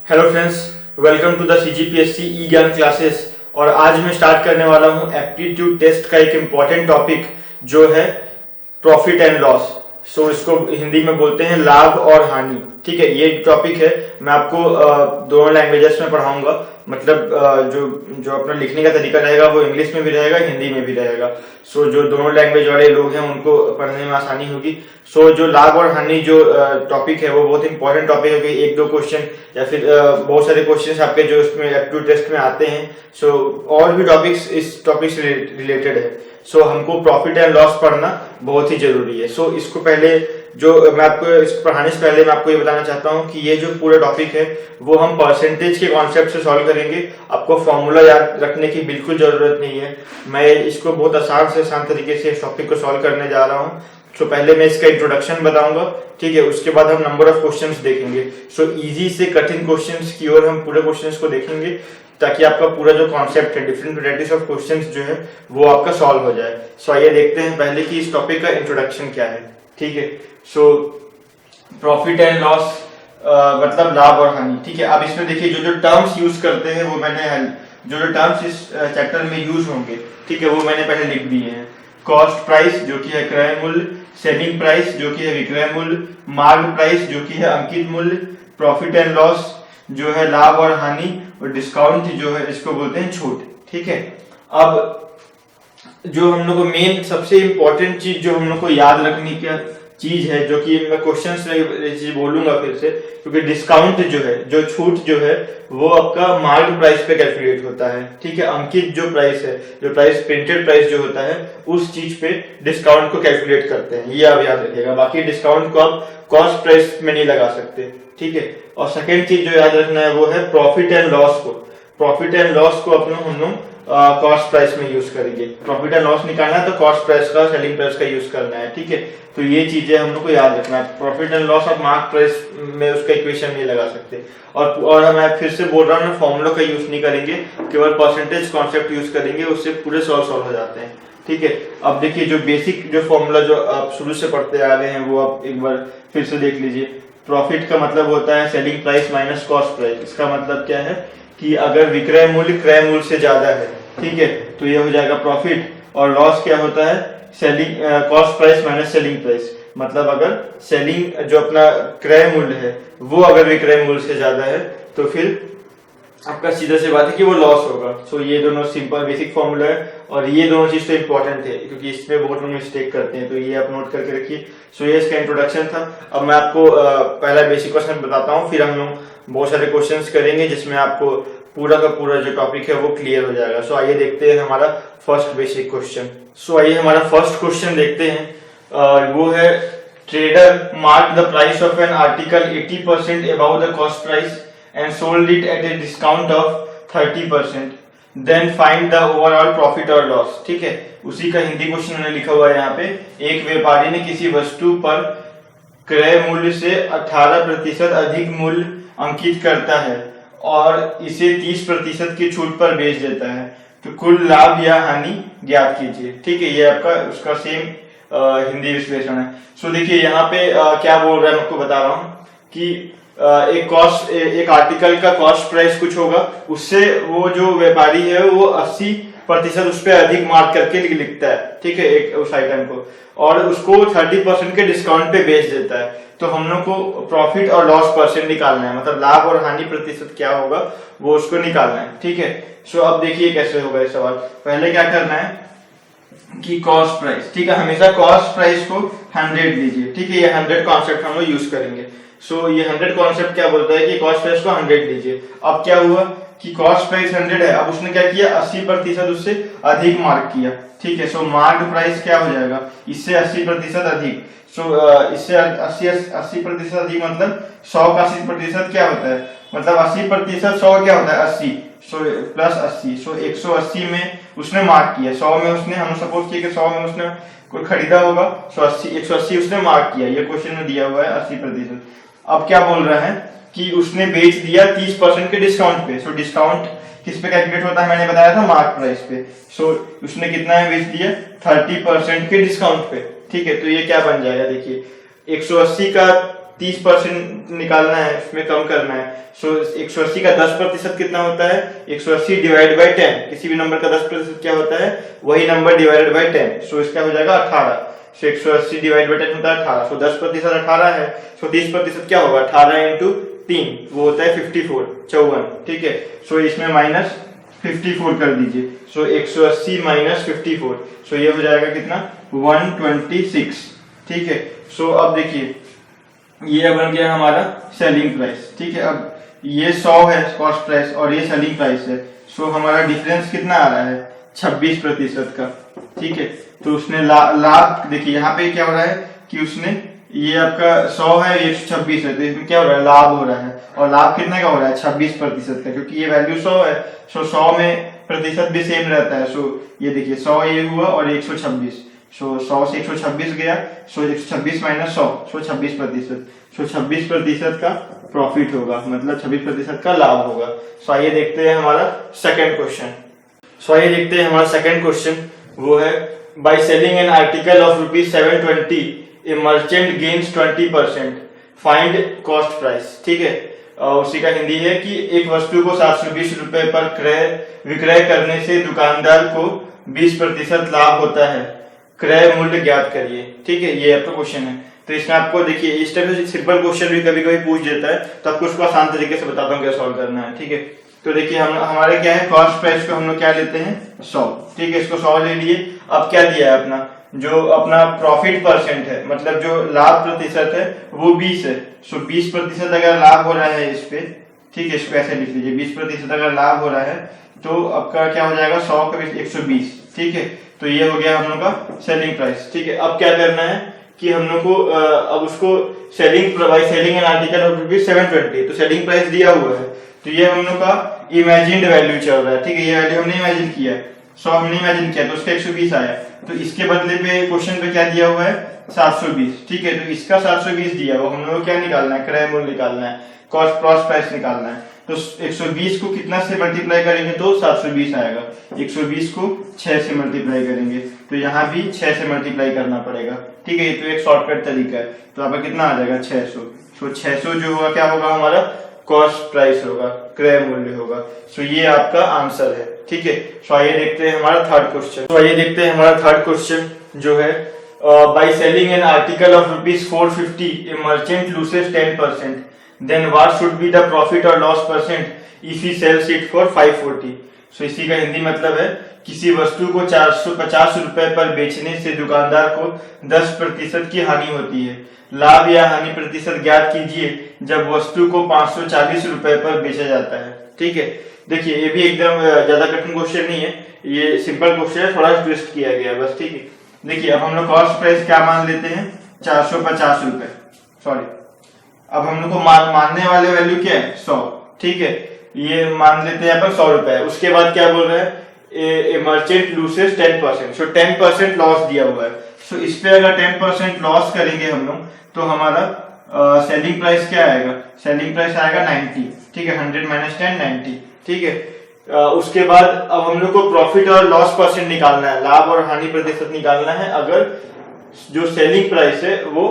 Hello friends, welcome to the CGPSC E Gyan classes. और आज मैं स्टार्ट करने वाला हूं एप्टीट्यूड टेस्ट का एक इम्पॉर्टेंट टॉपिक जो है प्रॉफिट एंड लॉस। सो इसको हिंदी में बोलते हैं लाभ और हानि। ठीक है, ये टॉपिक है। मैं आपको दोनों लैंग्वेजेस में पढ़ाऊंगा। मतलब जो जो अपना लिखने का तरीका रहेगा वो इंग्लिश में भी रहेगा, हिंदी में भी रहेगा। सो जो दोनों लैंग्वेज वाले लोग हैं उनको पढ़ने में आसानी होगी। सो जो लाभ और हानि जो टॉपिक है वो बहुत इंपॉर्टेंट टॉपिक है, क्योंकि एक दो क्वेश्चन या फिर बहुत सारे क्वेश्चंस आपके जो इसमें एप्टीट्यूड टेस्ट में आते हैं। सो और भी टॉपिक्स इस टॉपिक से रिलेटेड है। सो हमको प्रॉफिट एंड लॉस पढ़ना बहुत ही जरूरी है। सो इसको पहले जो मैं आपको इसको पढ़ाने से पहले मैं आपको ये बताना चाहता हूँ कि ये जो पूरा टॉपिक है वो हम परसेंटेज के कॉन्सेप्ट से सॉल्व करेंगे। आपको फॉर्मूला याद रखने की बिल्कुल जरूरत नहीं है। मैं इसको बहुत आसान से आसान तरीके से इस टॉपिक को सॉल्व करने जा रहा हूँ। सो पहले मैं इसका इंट्रोडक्शन बताऊंगा, ठीक है। उसके बाद हम नंबर ऑफ क्वेश्चंस देखेंगे। सो इजी से कठिन क्वेश्चंस की ओर हम पूरे क्वेश्चंस को देखेंगे, ताकि आपका पूरा जो कॉन्सेप्ट है, डिफरेंट वैरायटीज ऑफ क्वेश्चंस जो है वो आपका सॉल्व हो जाए। सो आइए देखते हैं पहले कि इस टॉपिक का इंट्रोडक्शन क्या है। ठीक है, सो प्रॉफिट एंड लॉस मतलब लाभ और हानि। ठीक है, अब इसमें देखिए जो जो टर्म्स यूज करते हैं वो मैंने जो टर्म्स इस चैप्टर में यूज होंगे, ठीक है, वो मैंने पहले लिख दिए हैं। कॉस्ट प्राइस जो कि है क्रय मूल्य, सेलिंग प्राइस जो कि है विक्रय मूल्य, मार्ग प्राइस जो कि है अंकित मूल्य, प्रॉफिट एंड लॉस जो है लाभ और हानि, और डिस्काउंट जो है इसको बोलते हैं छूट। ठीक है, अब जो हम लोग को मेन सबसे इंपॉर्टेंट चीज जो हम लोग को याद रखने की चीज है, जो कि मैं क्वेश्चन में बोलूंगा फिर से, क्योंकि डिस्काउंट जो है, जो छूट जो है वो आपका मार्क प्राइस पे कैलकुलेट होता है। ठीक है, अंकित जो प्राइस है, जो प्राइस प्रिंटेड प्राइस जो होता है उस चीज पे डिस्काउंट को कैलकुलेट करते हैं, ये आप याद रखिएगा। बाकी डिस्काउंट को आप कॉस्ट प्राइस में नहीं लगा सकते। ठीक है, और सेकेंड चीज जो याद रखना है वो है प्रॉफिट एंड लॉस को। प्रॉफिट एंड लॉस को हम लोग कॉस्ट प्राइस में यूज करेंगे। प्रॉफिट एंड लॉस निकालना है तो कॉस्ट प्राइस का, सेलिंग प्राइस का यूज करना है। ठीक है, तो ये चीजें हम लोग को याद रखना है। प्रॉफिट एंड लॉस आप मार्क प्राइस में उसका इक्वेशन नहीं लगा सकते। और मैं फिर से बोल रहा हूँ, फॉर्मूला का यूज नहीं करेंगे, केवल परसेंटेज कॉन्सेप्ट यूज करेंगे, उससे पूरे सॉल्व हो जाते हैं। ठीक है, अब देखिए जो बेसिक जो फॉर्मूला जो आप शुरू से पढ़ते आ रहे हैं वो आप एक बार फिर से देख लीजिए। प्रॉफिट का मतलब होता है selling price minus cost price. इसका मतलब क्या है कि अगर विक्रय मूल्य क्रय मूल्य से ज्यादा है, ठीक है, तो ये हो जाएगा प्रॉफिट। और लॉस क्या होता है, selling cost price minus selling price. मतलब अगर सेलिंग जो अपना क्रय मूल्य है वो अगर विक्रय मूल्य से ज्यादा है तो फिर आपका सीधा सी बात है कि वो लॉस होगा। सो ये दोनों सिंपल बेसिक फॉर्मूला है, और ये दोनों चीज तो इंपॉर्टेंट है क्योंकि इसमें बहुत लोग मिस्टेक करते हैं, तो ये आप नोट करके रखिए। सो ये इसका इंट्रोडक्शन था। अब मैं आपको पहला बेसिक क्वेश्चन बताता हूँ, फिर हम लोग बहुत सारे क्वेश्चंस करेंगे जिसमें आपको पूरा का पूरा जो टॉपिक है वो क्लियर हो जाएगा। सो आइए देखते हैं हमारा फर्स्ट बेसिक क्वेश्चन। सो आइए हमारा फर्स्ट क्वेश्चन देखते हैं। वो है trader mark the price of an article 80% about the cost price and sold it at a discount of 30%, then find the overall profit or loss। ठीक है, उसी का हिंदी क्वेश्चन मैंने लिखा हुआ है यहाँ पे। एक व्यापारी ने किसी वस्तु पर क्रय मूल्य से 18% अधिक मूल्य अंकित करता है और इसे 30% की छूट पर बेच देता है, तो कुल लाभ या हानि ज्ञात कीजिए। ठीक है, ये आपका उसका सेम हिंदी विश्लेषण है। सो देखिए यहाँ पे क्या बोल रहा है, मैं आपको बता रहा हूँ कि एक आर्टिकल का कॉस्ट प्राइस कुछ होगा, उससे वो जो व्यापारी है वो 80% उस पर अधिक मार्क करके लिखता है। ठीक है, एक उस आइटम को, और उसको 30% के डिस्काउंट पे बेच देता है। तो हम लोग को प्रॉफिट और लॉस परसेंट निकालना है, मतलब लाभ और हानि प्रतिशत क्या होगा वो उसको निकालना है। ठीक है, सो अब देखिए कैसे होगा ये सवाल। पहले क्या करना है कि कॉस्ट प्राइस, ठीक है, हमेशा कॉस्ट प्राइस को 100 लीजिए। ठीक है, ये 100 कॉन्सेप्ट हम लोग यूज करेंगे। सो ये 100 कॉन्सेप्ट क्या बोलता है कि कॉस्ट प्राइस को 100 लीजिए। अब क्या हुआ कि कॉस्ट प्राइस 100 है, अब उसने क्या किया, 80% उससे अधिक मार्क किया। ठीक है, सो मार्क प्राइस क्या हो जाएगा, इससे 80% अधिक। सो इससे 80% अधिक मतलब 100 का 80% क्या होता है, मतलब 80% 100 क्या होता है 80। सो प्लस 80, सो 180 में उसने मार्क किया। 100 में उसने, हम सपोज किया कि 100 में उसने कोई खरीदा होगा, सो 180 उसने मार्क किया। ये क्वेश्चन में दिया हुआ है 80%। अब क्या बोल रहा है कि उसने बेच दिया 30% के डिस्काउंट पे। सो डिस्काउंट किस पे कैलकुलेट होता है, मैंने बताया था मार्क प्राइस पे। सो उसने कितना में बेच दिया, 30% के डिस्काउंट पे। ठीक है, तो ये क्या बन जाएगा, देखिए 180 का 30% निकालना है, उसमें कम करना है। सो 180 का 10% कितना होता है? 180 डिवाइड बाई 10। किसी भी नंबर का 10% क्या होता है? वही नंबर डिवाइडेड बाई 10। सो इसका हो जाएगा 18। सो 180 डिवाइड बाई 10 होता है 18। सो 10% 18 है। सो 30% क्या होगा? 18 इंटू 3 वो होता है 54, 54। ठीक है, सो इसमें माइनस 54 कर दीजिए। सो 180 माइनस 54, सो ये हो जाएगा कितना? 126। ठीक है, सो अब देखिए ये बन गया हमारा सेलिंग प्राइस। ठीक है, अब ये 100 है कॉस्ट प्राइस और ये सेलिंग प्राइस है। सो हमारा डिफरेंस कितना आ रहा है? 26% का। ठीक है, तो उसने लाभ देखिए यहाँ पे क्या हो रहा है कि उसने ये आपका 100 है, ये 126 है, तो इसमें क्या हो रहा है? लाभ हो रहा है। और लाभ कितने का हो रहा है? 26% का, क्योंकि ये वैल्यू 100 है। सो 100 में प्रतिशत भी सेम रहता है। सो ये देखिए 100 ये हुआ और 126। सो 100 से 126 गया। सो 126 माइनस 100, सो 26%। सो 26% का प्रॉफिट होगा, मतलब 26% का लाभ होगा। सो आइए देखते हैं हमारा सेकंड क्वेश्चन। सो आइए देखते हैं हमारा सेकंड क्वेश्चन, वो है by selling an article of ₹720 A merchant gains 20%, find cost price. ठीक है, उसी का हिंदी है कि एक वस्तु को 720 रुपए पर विक्रय करने से दुकानदार को 20% लाभ होता है, क्रय मूल्य ज्ञात करिए। ठीक है, ये आपका क्वेश्चन है। तो इसमें आपको देखिए इस टाइप से सिंपल क्वेश्चन भी कभी कभी पूछ देता है, तो आपको उसको आसान तरीके से बताता हूँ क्या सॉल्व करना है। ठीक है, तो देखिए हमारे क्या है, कॉस्ट प्राइस को हम लोग क्या लेते हैं? 100। ठीक है, इसको 100 ले लिए। अब क्या दिया है अपना, जो अपना प्रॉफिट परसेंट है, मतलब जो लाभ प्रतिशत है वो 20 है। सो 20% अगर लाभ हो रहा है इस पे, ठीक है, इसको ऐसे लिख लीजिए, 20% अगर लाभ हो रहा है तो आपका क्या हो जाएगा? 100 का 120। ठीक है, तो ये हो गया हम लोग का सेलिंग प्राइस। ठीक है, अब क्या करना है कि हम लोग को अब उसको सेलिंग एन आर्टिकल ऑफ ₹720, तो सेलिंग प्राइस दिया हुआ है, तो ये हम लोग का इमेजिन्ड वैल्यू चल रहा है। ठीक है, ये वैल्यू हमने इमेजिन किया, 100 हमने इमेजिन किया, तो उसका 120 आया। तो इसके बदले पे क्वेश्चन पे क्या दिया हुआ है? 720। ठीक है, तो इसका 720 दिया हुआ, हम लोग को क्या निकालना है? क्रय मूल्य निकालना है, कॉस्ट प्राइस निकालना है। तो 120 को कितना से मल्टीप्लाई करेंगे तो 720 आएगा। 120 को 6 से मल्टीप्लाई करेंगे, तो यहाँ भी 6 से मल्टीप्लाई करना पड़ेगा। ठीक है, ये तो एक शॉर्टकट तरीका है। तो आपका कितना आ जाएगा? 600। तो 600 जो होगा क्या होगा? हमारा कॉस्ट प्राइस होगा, क्रय मूल्य होगा। सो ये आपका आंसर है। ठीक है, सो आइए देखते हैं हमारा थर्ड क्वेश्चन। तो आइए देखते हैं हमारा थर्ड क्वेश्चन जो है by selling an article of ₹450 a merchant loses 10%, then what should be the profit और loss percent if he sells it for 540। So इसी का हिंदी मतलब है किसी वस्तु को 450 रुपए पर बेचने से दुकानदार को 10% की हानि होती है, लाभ या हानि प्रतिशत ज्ञात कीजिए जब वस्तु को 540 रुपए पर बेचा जाता है। ठीक है, देखिए ये भी एकदम ज्यादा कठिन क्वेश्चन नहीं है, ये सिंपल क्वेश्चन है, थोड़ा ट्विस्ट किया गया है बस। ठीक है, देखिए अब हम लोग कॉस्ट प्राइस क्या मान लेते हैं? 450 रुपए। सॉरी, अब हम लोग को मानने वाले वैल्यू क्या है? 100। ठीक है, ये मान लेते हैं अपन 100 रुपए। उसके बाद क्या बोल रहे हैं? Merchant loses 10%। सो 10% लॉस दिया हुआ है। सो इस पे अगर 10% लॉस करेंगे हम लोग तो हमारा सेलिंग प्राइस क्या आएगा? सेलिंग प्राइस आएगा 90। ठीक है, 100 माइनस 10 90। ठीक है, उसके बाद अब हम लोग को प्रॉफिट और लॉस परसेंट निकालना है, लाभ और हानि प्रतिशत निकालना है। अगर जो सेलिंग प्राइस है वो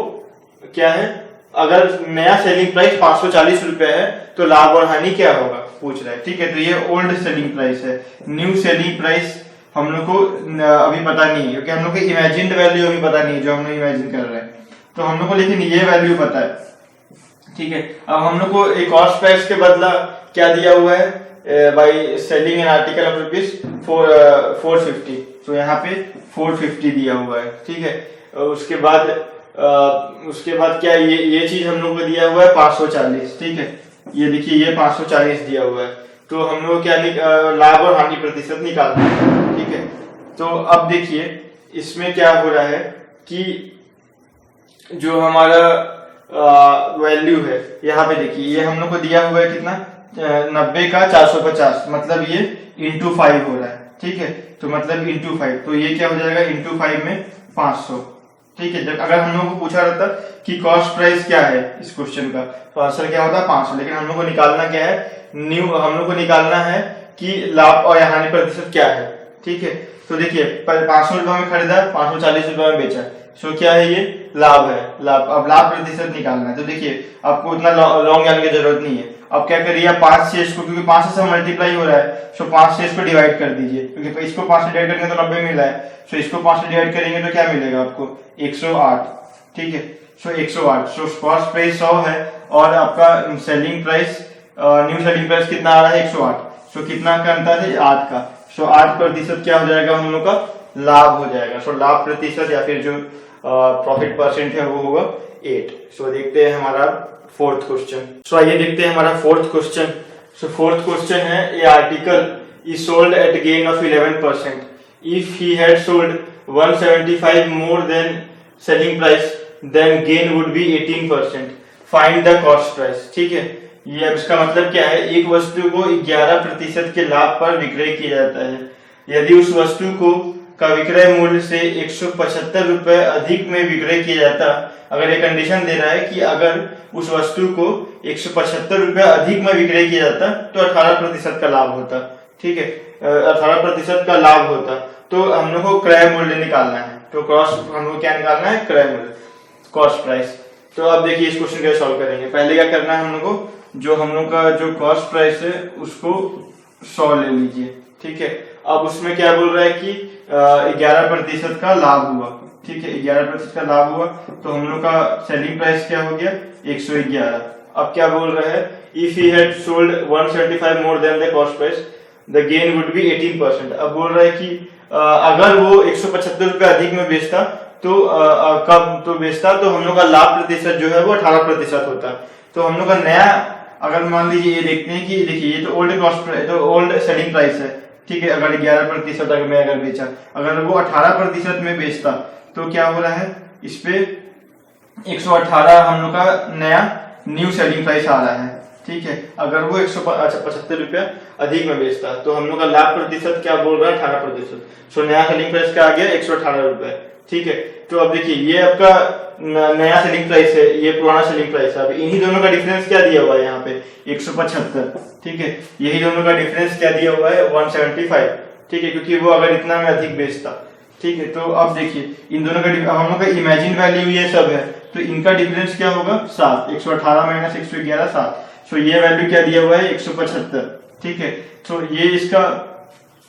क्या है, अगर नया सेलिंग प्राइस 540 रुपए है तो लाभ और हानि क्या होगा पूछ रहा है। ठीक है, तो ये ओल्ड सेलिंग प्राइस है। न्यू सेलिंग प्राइस हम लोग को अभी पता नहीं है, क्योंकि हम लोग को इमेजिन्ड वैल्यू अभी पता नहीं है जो हम लोग इमेजिन कर रहे हैं, तो हम लोग को लेकिन ये वैल्यू पता है। ठीक है, अब हम लोग को एक कॉस्ट प्राइस के बदला क्या दिया हुआ है? By selling an article of ₹450, तो यहाँ पे 450 दिया हुआ है। ठीक है, उसके बाद क्या ये चीज हम लोग को दिया हुआ है 540। ठीक है, ये देखिए ये 540 दिया हुआ है, तो हम लोग क्या लाभ और हानि प्रतिशत निकालना है। ठीक है, तो अब देखिए इसमें क्या हो रहा है कि जो हमारा वैल्यू है यहाँ पे देखिए, ये हम लोग को दिया हुआ है कितना? 90 का 450, मतलब ये इंटू 5 हो रहा है। ठीक है, तो मतलब इंटू 5, तो ये क्या हो जाएगा? इंटू 5 में 500। ठीक है, जब अगर हम लोगों को पूछा रहता कि कॉस्ट प्राइस क्या है इस क्वेश्चन का, तो आंसर क्या होता? 500। लेकिन हम लोग को निकालना क्या है? हम लोग को निकालना है कि लाभ और हानि प्रतिशत क्या है। ठीक है, तो देखिए 500 रुपए में खरीदा, 540 रुपए में बेचा। सो क्या है ये? लाभ है, लाभ। अब लाभ प्रतिशत निकालना है, तो देखिए आपको उतना लॉन्ग जाने की जरूरत नहीं है। अब क्या करिए, आप 5 से इसको, क्योंकि 5 से मल्टीप्लाई हो रहा है, सो 5 से इसको डिवाइड कर दीजिए, क्योंकि इसको 5 से डिवाइड करेंगे तो 90 मिला है, सो इसको 5 से डिवाइड करेंगे तो क्या मिलेगा आपको 108, ठीक है। सो 108, सो कॉस्ट प्राइस 100 है और आपका selling price, new selling price कितना आ रहा है 108, सो कितना का अंतर है 8 का, सो 8% क्या हो जाएगा हम लोग का लाभ हो जाएगा। सो लाभ प्रतिशत या फिर जो प्रॉफिट परसेंट है वो होगा 8। सो देखते हैं हमारा फोर्थ क्वेश्चन। सो आइए देखते हैं हमारा fourth question. So fourth question है, a article is sold at gain of 11%। If he had sold 175 more than selling price then gain would be 18%। Find the cost price, ठीक है। ये अब इसका मतलब क्या है, एक वस्तु को 11% के लाभ पर विक्रय किया जाता है। यदि उस वस्तु को का विक्रय मूल्य से 175 रुपए अधिक में विक्रय किया जाता, अगर ये कंडीशन दे रहा है कि अगर उस वस्तु को 175 रुपए अधिक में विक्रय किया जाता तो 18% का लाभ होता, ठीक है, 18% का लाभ होता, तो हम लोग को क्रय मूल्य निकालना है। तो कॉस्ट हम लोग क्या निकालना है, क्रय मूल्य, कॉस्ट प्राइस। तो अब देखिए इस क्वेश्चन कैसे सॉल्व करेंगे। पहले क्या करना है हम लोग को, जो हम लोग का जो कॉस्ट प्राइस है उसको 100 ले लीजिए, ठीक है। अब उसमें क्या बोल रहा है कि 11% का लाभ हुआ, ठीक है, 11% का लाभ हुआ, तो हम लोग का सेलिंग प्राइस क्या हो गया 111। अब क्या बोल रहा है, if he had sold 175 more then the cost price the gain would be 18%। अब बोल रहा है कि अगर वो 175 रुपए अधिक में बेचता तो कब तो बेचता, तो हम लोग का लाभ प्रतिशत जो है वो 18% होता। तो हम लोग का नया, अगर मान लीजिए ये देखते हैं कि देखिए ये तो ओल्ड कॉस्ट प्राइस, तो ओल्ड सेलिंग प्राइस है, ठीक है। अगर 11% अगर बेचा, अगर वो 18% में बेचता तो क्या हो रहा है, इस पे 118 हम लोग का नया न्यू सेलिंग प्राइस आ रहा है, ठीक है। अगर वो 175 रुपया अधिक में बेचता तो हम लोग का लाभ प्रतिशत क्या बोल रहा है 18%। सो नया सेलिंग प्राइस क्या आ गया 118 रुपए, ठीक है। तो अब देखिए ये आपका नया सेलिंग प्राइस है, ये पुराना सेलिंग प्राइस है। अब इन्हीं दोनों का डिफरेंस क्या दिया हुआ है यहाँ पे 175, ठीक है। यही दोनों का डिफरेंस क्या दिया हुआ है 175, ठीक है, क्योंकि वो अगर इतना में अधिक बेचता, ठीक है। तो अब देखिए इन दोनों का हम लोग का इमेजिन वैल्यू ये सब है, तो इनका डिफरेंस क्या होगा 7, 118 माइनस 111 7। सो ये वैल्यू क्या दिया हुआ है 175, ठीक है। तो ये इसका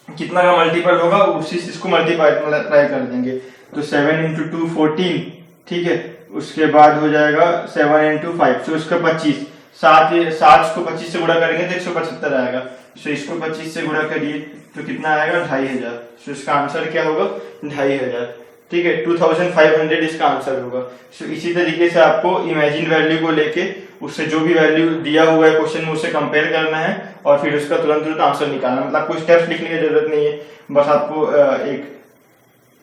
कितना का मल्टीपल होगा, उसी इसको मल्टीप्लाई कर देंगे, तो 7 × 2 14, ठीक है। उसके बाद हो जाएगा 7 × 5, तो इसका 25, 7 को 25 से गुणा करेंगे तो 175 आएगा। तो इसको 25 से गुणा करिए तो कितना आएगा 2500। तो इसका आंसर क्या होगा 2500, ठीक है, 2500 इसका आंसर होगा। तो इसी तरीके से आपको इमेजिन वैल्यू को लेके उससे जो भी वैल्यू दिया हुआ है क्वेश्चन में उससे कंपेयर करना है और फिर उसका तुरंत आंसर निकालना। मतलब कोई स्टेप्स लिखने की जरूरत नहीं है, बस आपको एक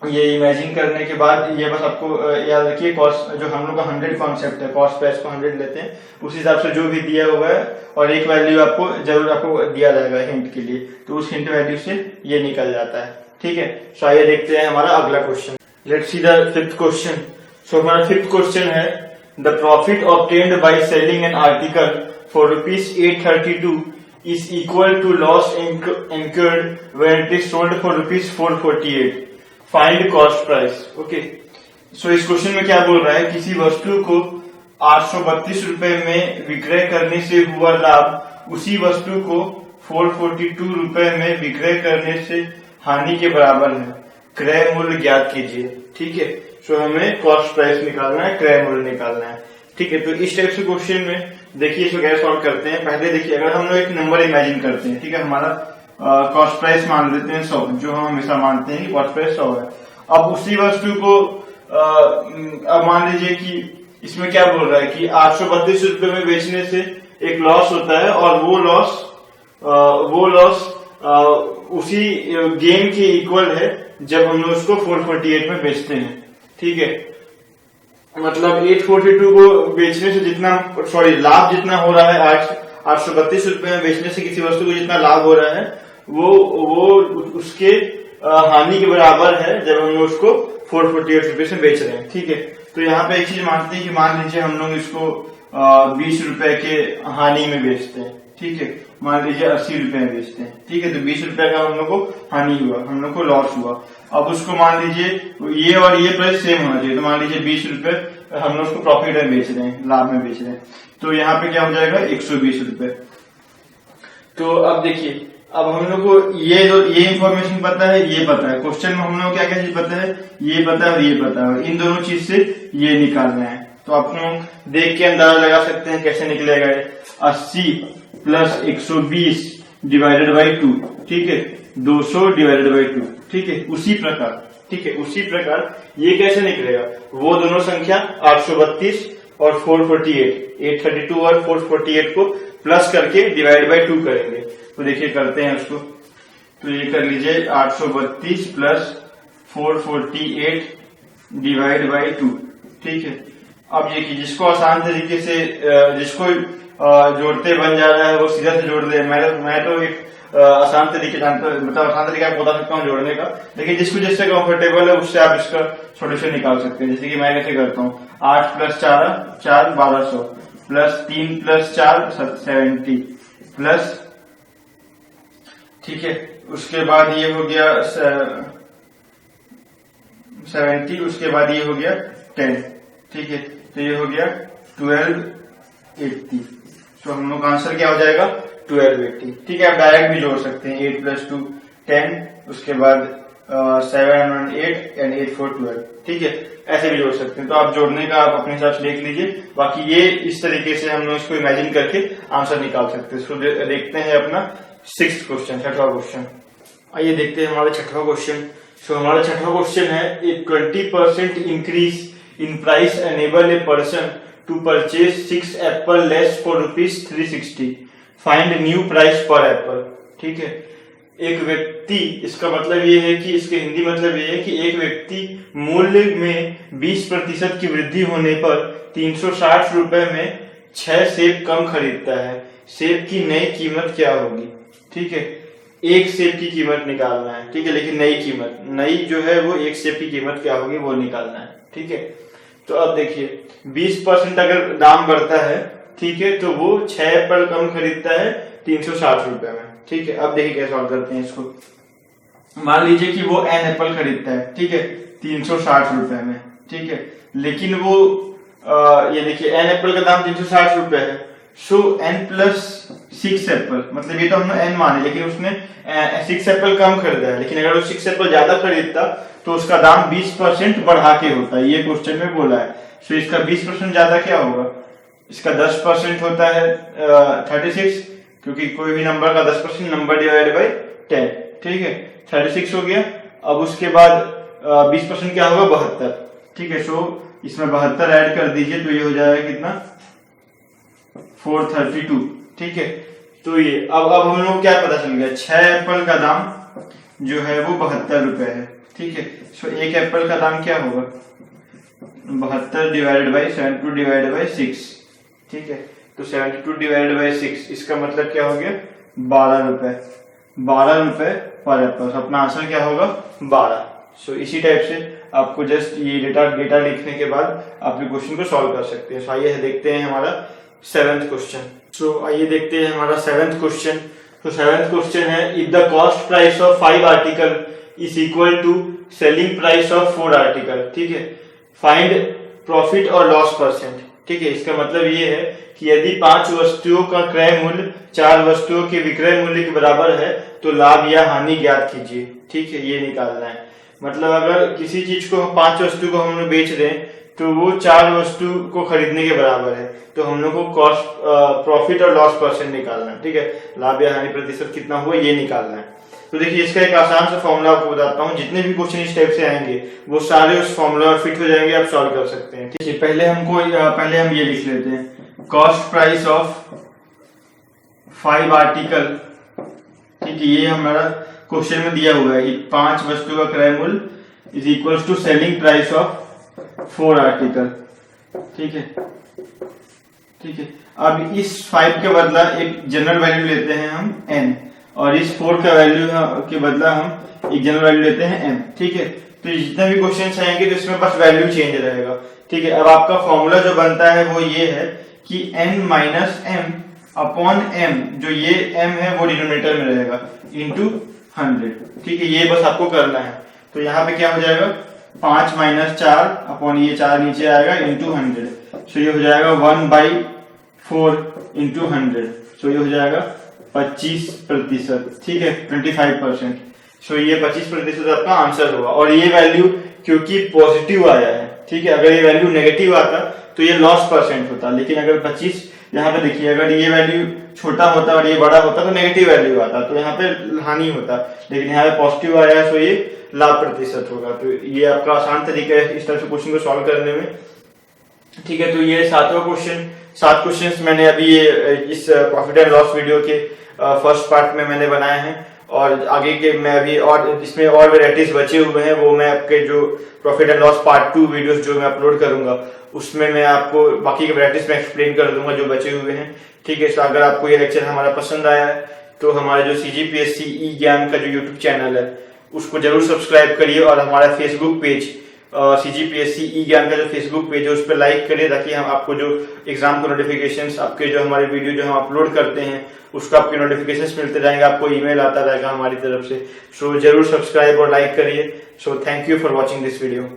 ये इमेजिन करने के बाद ये बस आपको याद रखिए, कॉस्ट जो हम लोग का 100 कॉन्सेप्ट है, कॉस्ट प्राइस को 100 लेते हैं, उस हिसाब से जो भी दिया हुआ है और एक वैल्यू आपको जरूर आपको दिया जाएगा हिंट के लिए, तो उस हिंट वैल्यू से ये निकल जाता है, ठीक है। सो आइए देखते हैं हमारा अगला क्वेश्चन। Let's see the fifth question. So हमारा फिफ्थ क्वेश्चन है, the profit obtained by selling an article for ₹832 is equal to loss incurred when it is sold for ₹448. Find cost price. Okay, so इस question में क्या बोल रहा है, किसी वस्तु को 832 रुपए में विक्रय करने से हुआ लाभ उसी वस्तु को 442 रुपए में विक्रय करने से हानि के बराबर है, क्रय मूल्य ज्ञात कीजिए, ठीक है। सो हमें कॉस्ट प्राइस निकालना है, क्रय मूल्य निकालना है, ठीक है। तो इस टाइप से क्वेश्चन में देखिए इसको कैसे सॉल्व करते हैं। पहले देखिए, अगर हम लोग एक नंबर इमेजिन करते हैं, ठीक है, हमारा कॉस्ट प्राइस मान लेते हैं 100, जो हम हमेशा मानते हैं कि कॉस्ट प्राइस 100 है। अब उसी वस्तु को अब मान लीजिए कि इसमें क्या बोल रहा है कि 832 रुपए में बेचने से एक लॉस होता है और वो लॉस उसी गेन के इक्वल है जब हम लोग उसको 448 में बेचते हैं, ठीक है। मतलब 842 को बेचने से जितना लाभ जितना हो रहा है 832 रुपए में बेचने से किसी वस्तु को जितना लाभ हो रहा है वो उसके हानि के बराबर है जब हम उसको 448 रुपए से बेच रहे हैं, ठीक है। तो यहाँ पे एक चीज मानते हैं कि मान लीजिए हम लोग इसको 20 रुपए के हानि में बेचते हैं, ठीक है, मान लीजिए 80 रुपए में बेचते हैं, ठीक है, तो 20 रुपए का हम लोग को हानि हुआ, हम लोग को लॉस हुआ। अब उसको मान लीजिए ये और ये प्राइस सेम होना चाहिए, तो मान लीजिए 20 रुपए हम लोग उसको प्रॉफिट में बेच रहे हैं, लाभ में बेच रहे हैं, तो यहाँ पे क्या हो जाएगा 120 रुपए। तो अब देखिए, अब हम लोग को ये इंफॉर्मेशन पता है, ये पता है, क्वेश्चन में हम लोग क्या क्या चीज पता है, ये पता है और ये पता है, इन दोनों चीज से ये निकालना है। तो आप लोग देख के अंदाजा लगा सकते हैं कैसे निकलेगा। 80 प्लस 120 डिवाइडेड बाई 2, ठीक है, 200 डिवाइडेड बाई 2, ठीक है, उसी प्रकार, ठीक है, उसी प्रकार ये कैसे निकलेगा, वो दोनों संख्या 832 और 448, 832 और 448 को प्लस करके डिवाइड बाई 2 करेंगे। तो देखिए करते हैं उसको, तो ये कर लीजिए 832 प्लस 448 डिवाइड बाई 2, ठीक है। अब देखिए जिसको आसान तरीके से जिसको जोड़ते बन जा रहा है वो सीधा से जोड़ ले। मैं तो एक आसान तरीके जानता, मतलब आसान तरीका आपको बता सकता हूँ जोड़ने का, लेकिन जिसको जिससे कंफर्टेबल है उससे आप इसका सोल्यूशन निकाल सकते हैं। जैसे कि मैं कैसे करता हूँ, 8 प्लस 4 1200 प्लस 3 प्लस 4 70 प्लस, ठीक है, उसके बाद ये हो गया 70, उसके बाद ये हो गया 10, ठीक है, तो ये हो गया 1280। तो हम लोग का आंसर क्या हो जाएगा 1280, ठीक है। आप डायरेक्ट भी जोड़ सकते हैं, 8 प्लस 2 10, उसके बाद 7 and 8 and 8 4 12, ठीक है, ऐसे भी जोड़ सकते हैं। तो आप जोड़ने का आप अपने हिसाब से देख लीजिए, बाकी ये इस तरीके से हम लोग इसको इमेजिन करके आंसर निकाल सकते हैं। इसको देखते हैं अपना 6th क्वेश्चन, 6वां क्वेश्चन। आइए देखते हैं हमारा 6वां क्वेश्चन। सो हमारा 6वां क्वेश्चन है, a 20% increase in price enable a person to purchase 6 apple less for ₹360, find new price per apple, ठीक है। एक व्यक्ति, इसका मतलब ये है कि इसके हिंदी मतलब ये है कि एक व्यक्ति मूल्य में 20% की वृद्धि होने पर 360 रुपए में 6 सेब कम खरीदता है। सेब की नई कीमत क्या होगी, ठीक है। एक सेब की कीमत निकालना है, ठीक है, लेकिन नई कीमत, नई जो है वो एक सेब की कीमत क्या होगी वो निकालना है, ठीक है। तो अब देखिए 20% अगर दाम बढ़ता है, ठीक है, तो वो 6 एप्पल कम खरीदता है 360 रुपए में, ठीक है। अब देखिए कैसे सॉल्व करते हैं इसको। मान लीजिए कि वो n एप्पल खरीदता है, ठीक है, 360 रुपए में, ठीक है, लेकिन वो ये देखिए n एप्पल का दाम 360 रुपए है, सो n प्लस 6 एप्पल, मतलब ये तो हमने n माने, लेकिन उसने 6 एप्पल कम खरीदा है, लेकिन अगर वो 6 एप्पल ज्यादा खरीदता तो उसका दाम 20% बढ़ा के होता है, ये क्वेश्चन में बोला है। सो इसका 20% ज्यादा क्या होगा, इसका 10% होता है 36, क्योंकि कोई भी नंबर का 10% नंबर डिवाइड बाई 10, ठीक है, 36 हो गया। अब उसके बाद 20% क्या होगा 72, ठीक है। सो इसमें 72 ऐड कर दीजिए तो ये हो जाएगा कितना 432, ठीक है। तो ये अब हम लोग क्या पता चल गया, 6 एप्पल का दाम जो है वो 72 रुपए है, ठीक है। सो एक एप्पल का दाम क्या होगा 72 डिवाइडेड बाई 72 डिवाइडेड बाई 6, ठीक है। तो 72 डिवाइडेड बाई 6, इसका मतलब क्या हो गया 12 रुपए, 12 रुपए पर एप्पल। अपना आंसर क्या होगा 12। सो इसी टाइप से आपको जस्ट ये डेटा लिखने के बाद आप क्वेश्चन को सॉल्व कर सकते हैं। सो आइए देखते हैं हमारा 7th क्वेश्चन। सो आइए देखते हैं हमारा 7th क्वेश्चन। तो 7th क्वेश्चन है, if the cost price of 5 article is equal to selling price of 4 article, ठीक है, फाइंड प्रॉफिट और लॉस परसेंट, ठीक है। इसका मतलब ये है कि यदि 5 वस्तुओं का क्रय मूल्य 4 वस्तुओं के विक्रय मूल्य के बराबर है तो लाभ या हानि ज्ञात कीजिए, ठीक है, ये निकालना है। मतलब अगर किसी चीज को 5 वस्तु को हम लोग बेच रहे हैं तो वो 4 वस्तु को खरीदने के बराबर है, तो हम लोग को कॉस्ट प्रॉफिट और लॉस परसेंट निकालना है, ठीक है, लाभ या हानि प्रतिशत कितना हुआ ये निकालना है। तो देखिए इसका एक आसान सा फॉर्मूला आपको बताता हूँ, जितने भी क्वेश्चन इस टाइप से आएंगे वो सारे उस फॉर्मूला में फिट हो जाएंगे, आप सॉल्व कर सकते हैं, ठीक है। पहले हम ये लिख लेते हैं, कॉस्ट प्राइस ऑफ 5 आर्टिकल, ठीक है, ये हमारा क्वेश्चन में दिया हुआ है कि 5 वस्तु का क्रय मूल्य is equal to selling price of 4 article, ठीक है, ठीक है। अब इस 5 के बदला एक जनरल वैल्यू लेते हैं हम n, और इस 4 का वैल्यू के बदला हम एक जनरल वैल्यू लेते हैं m, ठीक है। तो जितने भी क्वेश्चन आएंगे तो इसमें बस वैल्यू चेंज रहेगा, ठीक है। अब आपका फॉर्मूला जो बनता है वो ये है कि n minus m upon m, जो ये m है वो डिनोमिनेटर में रहेगा, इंटू 100। ठीक है, ये बस आपको करना है। तो यहाँ पे क्या हो जाएगा, 5 माइनस 4 अपॉन ये 4 नीचे आएगा इंटू 100। सो ये हो जाएगा 1/4 इंटू 100। सो ये हो जाएगा 25%। ठीक है, 25%। सो ये 25% आपका आंसर होगा। और ये वैल्यू क्योंकि पॉजिटिव आया है, ठीक है, अगर ये वैल्यू नेगेटिव आता तो ये लॉस परसेंट होता, लेकिन अगर 25, यहाँ पे देखिए अगर ये वैल्यू छोटा होता और ये बड़ा होता तो नेगेटिव वैल्यू आता, तो यहाँ पे हानि होता, लेकिन यहाँ पे पॉजिटिव आया है, सो ये लाभ प्रतिशत होगा। तो ये आपका आसान तरीका है इस तरह से क्वेश्चन को सॉल्व करने में। ठीक है, तो ये 7वां क्वेश्चन, 7 क्वेश्चंस मैंने अभी ये इस प्रॉफिट एंड लॉस वीडियो के फर्स्ट पार्ट में मैंने बनाए हैं, और आगे के मैं अभी और इसमें और वेराइटीज बचे हुए हैं, वो मैं आपके जो profit and loss part 2 videos जो मैं अपलोड करूंगा उसमें मैं आपको बाकी के वेराइटीज में एक्सप्लेन कर दूंगा जो बचे हुए हैं। ठीक है, तो अगर आपको ये लेक्चर हमारा पसंद आया है तो हमारे जो CGPSC ई ज्ञान का जो यूट्यूब चैनल है उसको जरूर सब्सक्राइब करिए, और हमारा फेसबुक पेज CGPSC ई ज्ञान का जो फेसबुक पेज है उस पर लाइक करिए, ताकि हम आपको जो एग्जाम के नोटिफिकेशंस, आपके जो हमारे वीडियो जो हम अपलोड करते हैं उसका आपके नोटिफिकेशंस मिलते जाएंगे, आपको ईमेल आता रहेगा हमारी तरफ से। सो जरूर सब्सक्राइब और लाइक करिए। So thank you for watching this video.